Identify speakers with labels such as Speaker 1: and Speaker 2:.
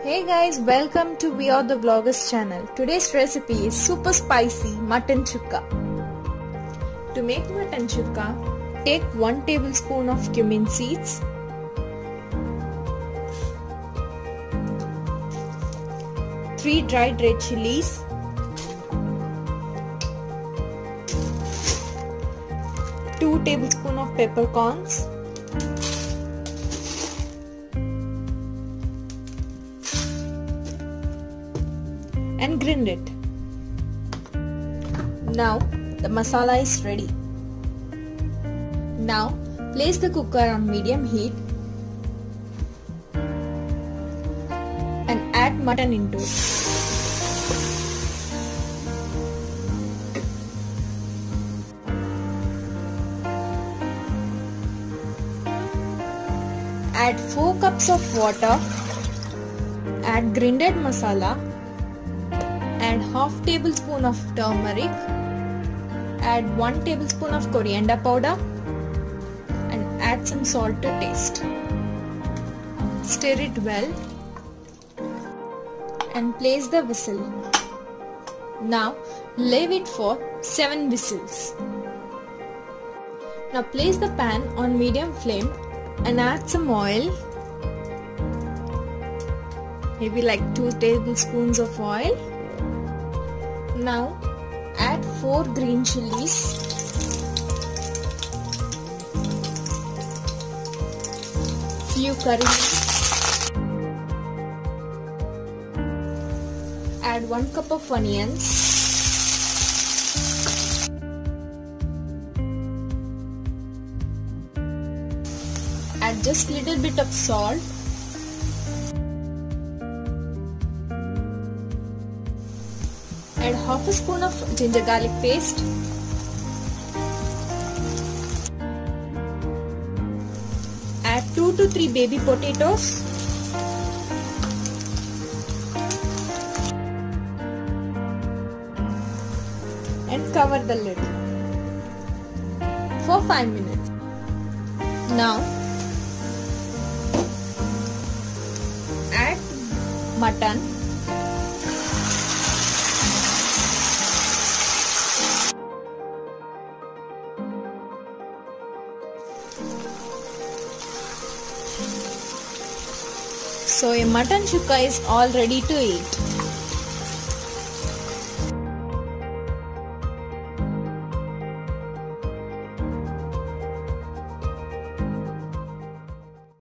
Speaker 1: Hey guys, welcome to We Are the Vloggers channel. Today's recipe is super spicy mutton chukka. To make mutton chukka, take 1 tablespoon of cumin seeds, 3 dried red chilies, 2 tablespoons of peppercorns, and grind it. Now the masala is ready. Now place the cooker on medium heat and add mutton into it. Add 4 cups of water, add grinded masala, add half tablespoon of turmeric, add 1 tablespoon of coriander powder and add some salt to taste. Stir it well and place the whistle. Now leave it for 7 whistles. Now place the pan on medium flame and add some oil, maybe like 2 tablespoons of oil. Now add 4 green chilies, few curry leaves, add 1 cup of onions, add just little bit of salt, add half a spoon of ginger garlic paste, add 2 to 3 baby potatoes, and cover the lid for 5 minutes. Now add mutton, so your mutton chukka is all ready to eat.